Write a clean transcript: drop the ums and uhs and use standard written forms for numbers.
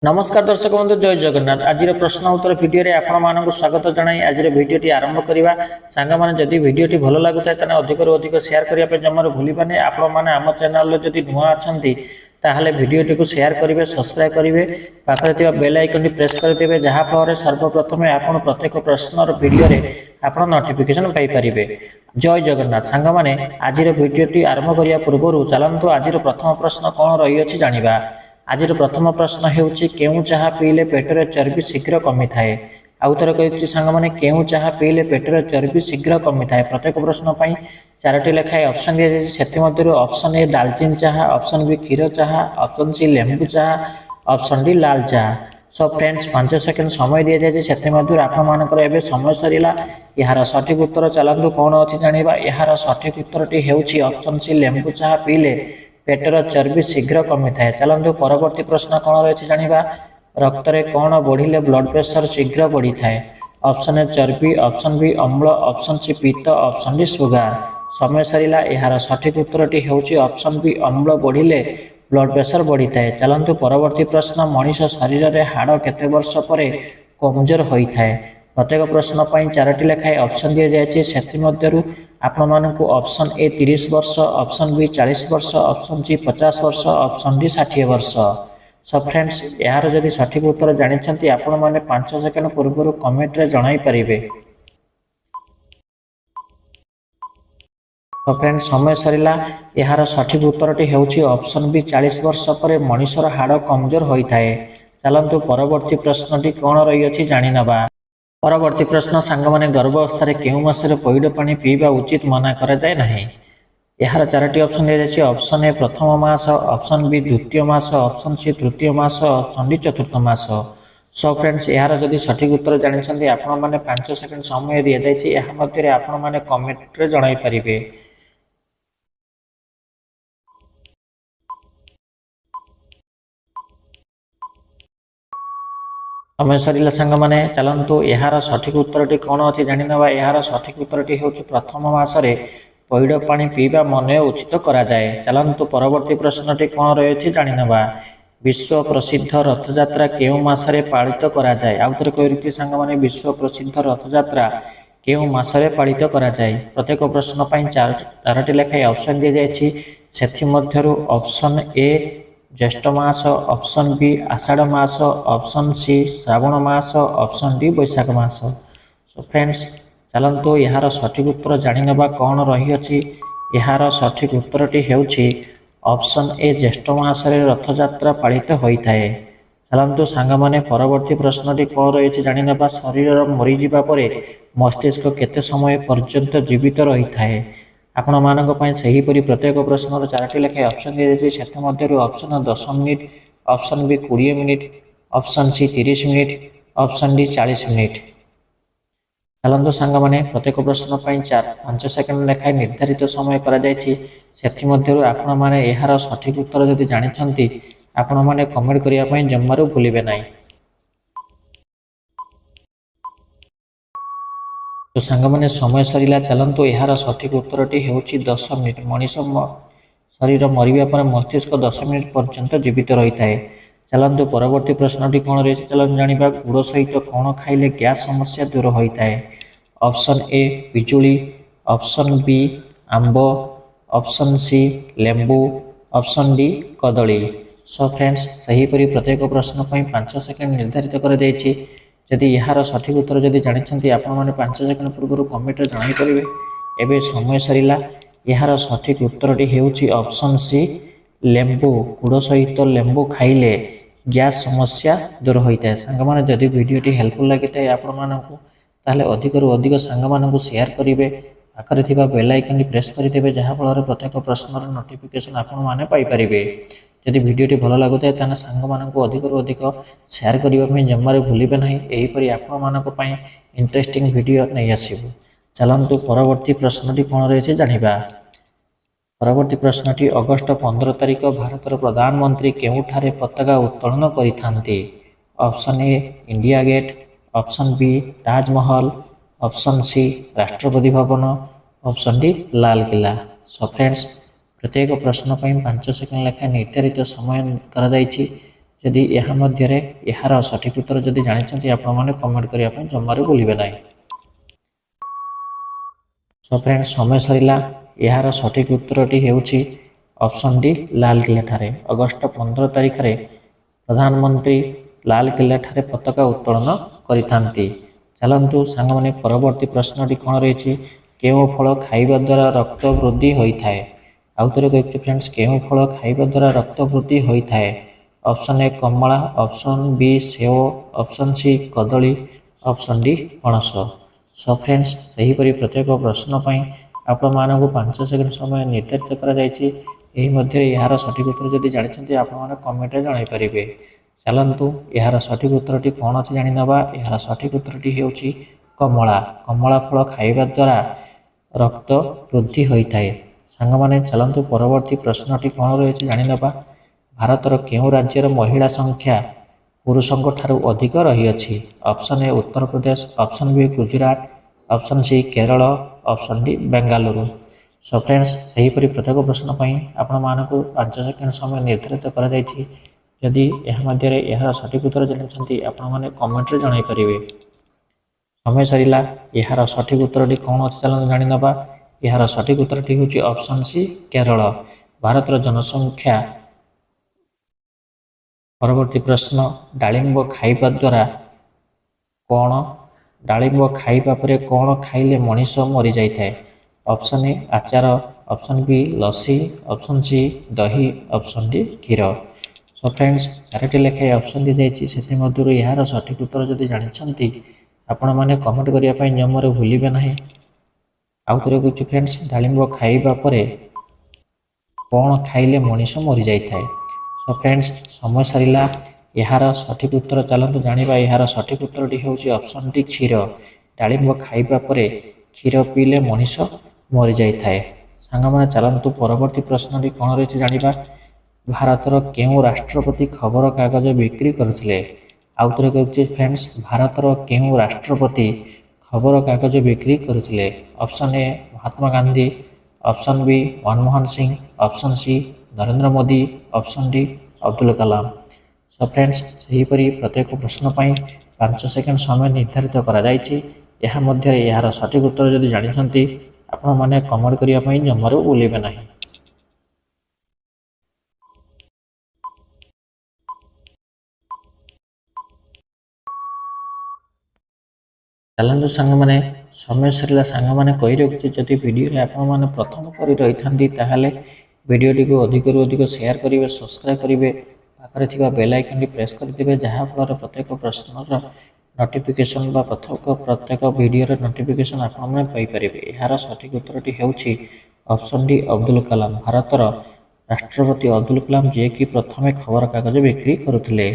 नमस्कार दर्शक बंधु जय जगन्नाथ आज प्रश्न उत्तर भिडियो रे आपण मानक स्वागत जनाई आज भिडियोटी आरंभ करवा सांग मैंने जदि भिडियोटी भल लगुए तेज अधिक अधिक शेयर करने जमार भूलबानी आपण मैंने आम चैनल जदि नुआ अच्छा ताहले भिडियोटी को शेयर करेंगे सब्सक्राइब करेंगे पाखे बेल आइकन प्रेस करदे जहाँफल सर्वप्रथम आपण प्रत्येक प्रश्नर भिडियो आप नोटिफिकेशन पाइपर जय जगन्नाथ सांग मैंने आज भिडियोटी आरंभ करने पूर्व चलतु आज प्रथम प्रश्न कौन रही जाना आज प्रथम प्रश्न होउछि केउ चाहा पीले पेटर चर्बी शीघ्र कमी थाए आउ थर कहछि सांग माने केउ चाहा पीले पेटर चर्बी शीघ्र कमी थाए प्रत्येक प्रश्न पई चारोटी लेखाए ऑप्शन दिया जाय सेति मध्यरु ऑप्शन ए दालचीनी चाहा ऑप्शन बी क्षीर चाहा ऑप्शन सी लेंबू चाहा ऑप्शन डी लाल चाहा सो फ्रेंड्स 5 सेकंड समय दिया जाय सेति मध्यरु आपण मानकर एबे समय सरीला यार सठिक उत्तर चलंतु कोन अछि जानिबा यार सठिक उत्तरटी हेउछि ऑप्शन सी लेंबू चाहा पीले पेटर चर्बी शीघ्र कमी थाए चलतु परवर्ती प्रश्न कौन रही जाना रक्त में कौन बढ़िले ब्लड प्रेशर शीघ्र बढ़ी थाए ऑप्शन ए चर्बी ऑप्शन बी अम्ल ऑप्शन सी पित्त ऑप्शन डी सुगार समय सरीला यार सठिक उत्तरटी होउछि ऑप्शन बी अम्ल बढ़िले ब्लड प्रेशर बढ़ी थाए चलतु परवर्ती प्रश्न मनीष शरीर में हाड़ केते वर्ष पर कमजोर होता है प्रत्येक प्रश्न पर चारोटी लेखाए ऑप्शन दि जाए से आपण मानक ऑप्शन ए 30 वर्ष ऑप्शन बी 40 वर्ष ऑप्शन सी 50 वर्ष ऑप्शन डी 60 वर्ष सो फ्रेंड्स यार जदि सठिक उत्तर जानी आपण माने 5 सेकंड पूर्व कमेंट रे जणाई परिबे तो फ्रेंड्स समय सरीला यार सठिक उत्तरटी हेउछि ऑप्शन बी 40 वर्ष पर मनुष्यर हाड़ कमजोर होता है चलंतु परवर्ती प्रश्नटी कौन रही अछि जानि नबा परवर्ती प्रश्न सांग मैंने गर्भावस्था केउ मासरे पैड पानी पीवा उचित मना करा जाए नहीं यार चारोटी ऑप्शन दिया जाए ऑप्शन ए प्रथम मास ऑप्शन बी द्वितीय मास ऑप्शन सी तृतीय मास ऑप्शन डी चतुर्थ मास सो फ्रेंड्स यार जदि सठिक उत्तर जानी आपण मैंने 5 सेकंड समय दि जाए आपण मैंने कमेंट रे जणाई परिबे समय सरीला सांग माने चलंतु यार सठिक उत्तरटी कौन अच्छी जानी नवा यार सठिक उत्तरटी होउछि प्रथम मासरे पैड पानी पीवा मन उचित करा जाए चलंतु परवर्ती प्रश्नटी कौन रही जानी नवा विश्व प्रसिद्ध रथयात्रा केउ मासरे पालित करा जाए आउ थरे कहछि सांग माने विश्व प्रसिद्ध रथयात्रा केउ मासरे पालित करा जाए प्रत्येक प्रश्न पई चारोटी लेखाए ऑप्शन दि जायछि सेथि मध्यरु ऑप्शन ए ज्येष्ठ मास ऑप्शन बी आषाढ़ मास ऑप्शन सी श्रावण मास ऑप्शन डी बैशाख मास सो फ्रेंड्स चलंतु यार सठिक उत्तर जानि नबा कौन रही अछि यार सठिक उत्तरटी हेउछि ऑप्शन ए ज्येष्ठ मास रे रथयात्रा पालित होइथाए चलंतु सांग माने परवर्ती प्रश्नटी कौन रही जानि नबा शरीर मरी जिबा परे मस्तिष्क केते समय पर्यंत जीवित रहिथाए आपण मानक पई सहीपरि प्रत्येक प्रश्नर चारोटी लेखाए ऑप्शन दि जाए से मध्यरु option 10 minute option B 20 minute option C 30 minute option D 40 minute चलंतु सांग माने प्रत्येक प्रश्न पई 5 सेकंड लेखाए निर्धारित समय करा जायछि सेथि मध्यरु आपण माने एहार सठिक उत्तर जदि जानिछंती आपण माने कमेंट करिया पई जम्मारु भूलिबे नाही तो सांग मैंने समय सरीला चलंतु यार सठिक उत्तरटी हेउछि 10 मिनिट मनीष शरीर मरिबा पर मस्तिष्क 10 मिनिट पर्यंत जीवित रही थाए चलंतु परवर्ती प्रश्नटी कौन रही चलंतु जानिबा गुड़ सहित कौन खाइले गैस समस्या दूर होता है option A पिजुली option B Amb option C लेंबू option D Kadali so friends सहीपरि प्रत्येक प्रश्न पई 5 सेकंड निर्धारित कर जायछि जदि यार सठिक उत्तर जदि जानिछंती आपण माने 5 सेकंड पूर्व कमेंट रे जणाई परिबे एबे समय सरीला यार सठिक उत्तरटी हेउछि ऑप्शन सी लेंबू गुड़ सहित लेंबू खाइले गैस समस्या दूर होता है सांग माने जदि वीडियोटी हेल्पफुल लगी आपण मानकु ताहले अधिकरु अधिक सांग मानकु शेयर करिवे पाखरे थिबा बेल आइकन प्रेस करिदेबे जहाँ फल प्रत्येक प्रश्नर नोटिफिकेशन आपण माने पाई परिबे जदि वीडियोटी भल लगुए ताने सांग मानकु अधिकरु अधिक शेयर करने जमारे भूलिबे नहीं एहीपरि आपण मानक पई इंटरेस्टिंग वीडियो नहीं आसीबु चलंतु परवर्ती प्रश्नटी कौन रही जानिबा परवर्ती प्रश्नटी अगस्ट 15 तारिख भारतर प्रधानमंत्री केउठारे पताका उत्तोलन करिथांती option A India Gate option B Taj Mahal option C Rashtrapati Bhavan option D Lal Qila so friends प्रत्येक प्रश्न 5 सेकंड लेखा निर्धारित समय करा ଯଦି ଏହା ମଧ୍ୟରେ ଏହାର ସଠିକ୍ ଉତ୍ତର ଯଦି ଜାଣିଛନ୍ତି ଆପଣମାନେ କମେଣ୍ଟ କରିବା ପାଇଁ ଜମାରୁ ଭୁଲିବେ ନାହିଁ। ସୋ ଫ୍ରେଣ୍ଡ ସମୟ ସରିଲା। ଏହାର ସଠିକ୍ ଉତ୍ତରଟି ହେଉଛି ଅପସନ୍ ଡି ଲାଲକିଲ୍ଲାଠାରେ ଅଗଷ୍ଟ 15 ତାରିଖରେ ପ୍ରଧାନମନ୍ତ୍ରୀ ଲାଲକିଲ୍ଲାଠାରେ ପତାକା ଉତ୍ତୋଳନ କରିଥାନ୍ତି। ଚାଲନ୍ତୁ ସାଙ୍ଗମାନେ ପରବର୍ତ୍ତୀ ପ୍ରଶ୍ନଟି କ'ଣ ରହିଛି, କେଉଁ ଫଳ ଖାଇବା ଦ୍ୱାରା ରକ୍ତ ବୃଦ୍ଧି ହୋଇଥାଏ? ଆଉ ଥରେ କହିଛି ଫ୍ରେଣ୍ଡସ୍, କେଉଁ ଫଳ ଖାଇବା ଦ୍ୱାରା ରକ୍ତ ବୃଦ୍ଧି ହୋଇଥାଏ? Option A Kamala, option B ସେଓ, ଅପସନ୍ ସି କଦଳୀ, ଅପସନ୍ ଡି ପଣସ। ସୋ ଫ୍ରେଣ୍ଡସ୍ ସେହିପରି ପ୍ରତ୍ୟେକ ପ୍ରଶ୍ନ ପାଇଁ ଆପଣମାନଙ୍କୁ 5 ସେକେଣ୍ଡ ସମୟ ନିର୍ଦ୍ଧାରିତ କରାଯାଇଛି। ଏହି ମଧ୍ୟରେ ଏହାର ସଠିକ୍ ଉତ୍ତର ଯଦି ଜାଣିଛନ୍ତି ଆପଣମାନେ କମେଣ୍ଟରେ ଜଣାଇପାରିବେ। ଚାଲନ୍ତୁ ଏହାର ସଠିକ୍ ଉତ୍ତରଟି କ'ଣ ଅଛି ଜାଣିନେବା। ଏହାର ସଠିକ୍ ଉତ୍ତରଟି ହେଉଛି କମଳା। କମଳା ଫଳ ଖାଇବା ଦ୍ୱାରା ରକ୍ତ ବୃଦ୍ଧି ହୋଇଥାଏ। ସାଙ୍ଗମାନେ ଚାଲନ୍ତୁ ପରବର୍ତ୍ତୀ ପ୍ରଶ୍ନଟି କ'ଣ ରହିଛି ଜାଣିନେବା। ଭାରତର କେଉଁ ରାଜ୍ୟର ମହିଳା ସଂଖ୍ୟା ପୁରୁଷଙ୍କ ଠାରୁ ଅଧିକ ରହିଅଛି? Option A Uttar Pradesh, option B Gujarat, option C Kerala, option D Bengaluru. Show friends ସେହିପରି ପ୍ରତ୍ୟେକ ପ୍ରଶ୍ନ ପାଇଁ ଆପଣମାନଙ୍କୁ 5 ସେକେଣ୍ଡ ସମୟ ନିର୍ଦ୍ଧାରିତ କରାଯାଇଛି। ଯଦି ଏହା ମଧ୍ୟରେ ଏହାର ସଠିକ୍ ଉତ୍ତର ଜାଣିଛନ୍ତି ଆପଣମାନେ କମେଣ୍ଟରେ ଜଣାଇପାରିବେ। ସମୟ ସରିଲା। ଏହାର ସଠିକ୍ ଉତ୍ତରଟି କ'ଣ ଅଛି ଚାଲନ୍ତୁ ଜାଣିନେବା। ଏହାର ସଠିକ୍ ଉତ୍ତରଟି ହେଉଛି ଅପସନ୍ ସି କେରଳ। ଭାରତର ଜନସଂଖ୍ୟା। ପରବର୍ତ୍ତୀ ପ୍ରଶ୍ନ, ଡାଳିମ୍ବ ଖାଇବା ଦ୍ୱାରା କ'ଣ? ଡାଳିମ୍ବ ଖାଇବା ପରେ କ'ଣ ଖାଇଲେ ମଣିଷ ମରିଯାଇଥାଏ? ଅପସନ୍ ଏ ଆଚାର, option B lassi, option C ଦହି, ଅପସନ୍ ଡି କ୍ଷୀର। ସୋ ଫ୍ରେଣ୍ଡସ୍ 4ଟି ଲେଖାଏଁ ଅପସନ୍ ଦିଆଯାଇଛି। ସେଥିମଧ୍ୟରୁ ଏହାର ସଠିକ୍ ଉତ୍ତର ଯଦି ଜାଣିଛନ୍ତି ଆପଣମାନେ କମେଣ୍ଟ କରିବା ପାଇଁ ଜମାରୁ ଭୁଲିବେ ନାହିଁ। ଆଉ ଥରେ କହୁଛି ଫ୍ରେଣ୍ଡସ୍, ଡାଳିମ୍ବ ଖାଇବା ପରେ କ'ଣ ଖାଇଲେ ମଣିଷ ମରିଯାଇଥାଏ? ସୋ ଫ୍ରେଣ୍ଡସ୍ ସମୟ ସରିଲା। ଏହାର ସଠିକ୍ ଉତ୍ତର ଚାଲନ୍ତୁ ଜାଣିବା। ଏହାର ସଠିକ୍ ଉତ୍ତରଟି ହେଉଛି ଅପସନ୍ ଡି କ୍ଷୀର। ଡାଳିମ୍ବ ଖାଇବା ପରେ କ୍ଷୀର ପିଇଲେ ମଣିଷ ମରିଯାଇଥାଏ। ସାଙ୍ଗମାନେ ଚାଲନ୍ତୁ ପରବର୍ତ୍ତୀ ପ୍ରଶ୍ନଟି କ'ଣ ରହିଛି ଜାଣିବା। ଭାରତର କେଉଁ ରାଷ୍ଟ୍ରପତି ଖବରକାଗଜ ବିକ୍ରି କରୁଥିଲେ? ଆଉ ଥରେ କହୁଛି ଫ୍ରେଣ୍ଡସ୍, ଭାରତର କେଉଁ ରାଷ୍ଟ୍ରପତି ଖବରକାଗଜ ବିକ୍ରି କରୁଥିଲେ? Option A Mahatma Gandhi, option B Manmohan Singh, option C Narendra Modi, option D Abdul Kalam. Show friends ସେହିପରି ପ୍ରତ୍ୟେକ ପ୍ରଶ୍ନ ପାଇଁ 5 ସେକେଣ୍ଡ ସମୟ ନିର୍ଦ୍ଧାରିତ କରାଯାଇଛି। ଏହା ମଧ୍ୟରେ ଏହାର ସଠିକ୍ ଉତ୍ତର ଯଦି ଜାଣିଛନ୍ତି ଆପଣମାନେ କମେଣ୍ଟ କରିବା ପାଇଁ ଜମାରୁ ଭୁଲିବେ ନାହିଁ। ଚାଲନ୍ତୁ ସାଙ୍ଗମାନେ ସମୟ ସରିଲା। ସାଙ୍ଗମାନେ କହି ରଖୁଛି ଯଦି ଭିଡ଼ିଓରେ ଆପଣମାନେ ପ୍ରଥମ କରି ରହିଥାନ୍ତି ତାହେଲେ ଭିଡ଼ିଓଟିକୁ ଅଧିକରୁ ଅଧିକ ସେୟାର କରିବେ, ସବସ୍କ୍ରାଇବ୍ କରିବେ, ପାଖରେ ଥିବା ବେଲ୍ ଆଇକନ୍ଟି ପ୍ରେସ୍ କରିଦେବେ, ଯାହାଫଳରେ ପ୍ରତ୍ୟେକ ପ୍ରଶ୍ନର ନୋଟିଫିକେସନ୍ ବା ପ୍ରତ୍ୟେକ ଭିଡ଼ିଓର ନୋଟିଫିକେସନ୍ ଆପଣମାନେ ପାଇପାରିବେ। ଏହାର ସଠିକ୍ ଉତ୍ତରଟି ହେଉଛି ଅପସନ୍ ଡି ଅବଦୁଲ କଲାମ। ଭାରତର ରାଷ୍ଟ୍ରପତି ଅବଦୁଲ କଲାମ ଯିଏକି ପ୍ରଥମେ ଖବରକାଗଜ ବିକ୍ରି କରୁଥିଲେ।